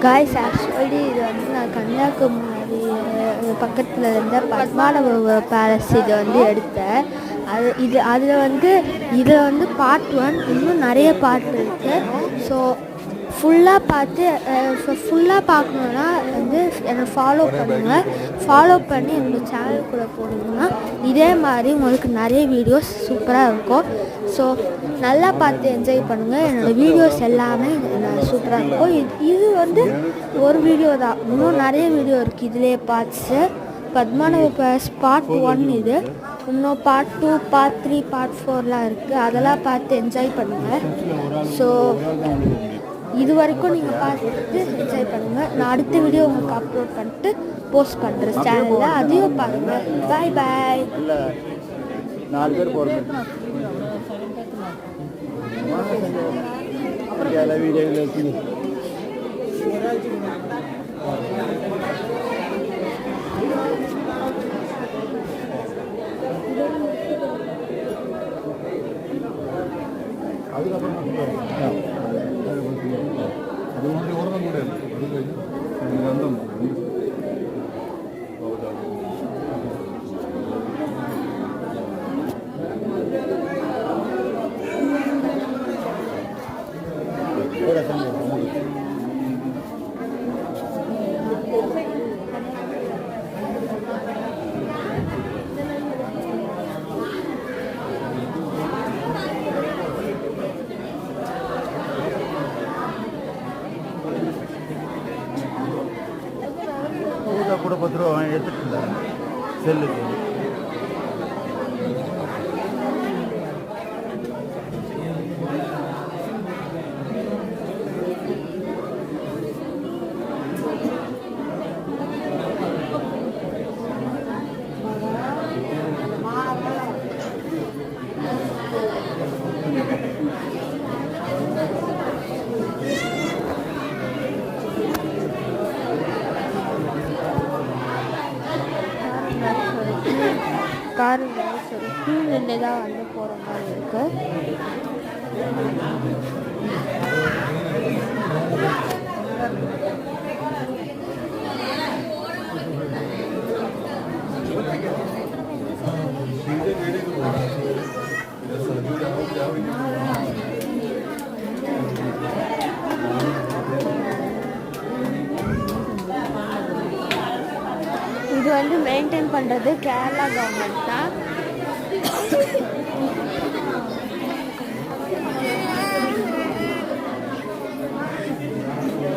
Guys actually இது வந்து நான் கன்னியாகுமரி பக்கத்தில் இருந்த பத்மாவத பேலஸ் இதை வந்து எடுத்தேன். இதில் வந்து பார்ட் 1 இன்னும் நிறைய பார்ட் இருக்குது. ஸோ ஃபுல்லாக பார்க்கணுன்னா வந்து என்னை ஃபாலோ பண்ணுங்கள். ஃபாலோ பண்ணி என்னோடய சேனல் கூட போனீங்கன்னா இதே மாதிரி உங்களுக்கு நிறைய வீடியோஸ் சூப்பராக இருக்கும். ஸோ நல்லா பார்த்து என்ஜாய் பண்ணுங்கள். என்னோடய வீடியோஸ் எல்லாமே சூப்பராக இருக்கும். இது வந்து ஒரு வீடியோ தான், இன்னும் நிறைய வீடியோ இருக்குது. இதிலே பார்ட்ஸு பத்மாவத பேலஸ் பார்ட் 1 இது. இன்னும் பார்ட் 2, பார்ட் 3, பார்ட் 4லாம் இருக்குது. அதெல்லாம் பார்த்து என்ஜாய் பண்ணுங்கள். ஸோ இது வரைக்கும் நீங்கள் பார்த்துட்டு என்ஜாய் பண்ணுங்கள். நான் அடுத்த வீடியோ உங்களுக்கு அப்லோட் பண்ணிட்டு போஸ்ட் பண்ணுறேன் சேனலில், அதையும் பாருங்கள். பாய் பாய். 4 பேர் போகிறது അതുകൊണ്ട് ഓർമ്മ കൂടെ അത് കഴിഞ്ഞ് ഗന്ധം கூட 10 ரூபா வாங்கி எடுத்துட்டு செல்லுக்கு. காரு சொல்லி டூ நின்று தான் வந்து போகிற மாதிரி இருக்குது. இது வந்து மெயின்டைன் பண்ணுறது கேரளா கவர்மெண்ட் தான்.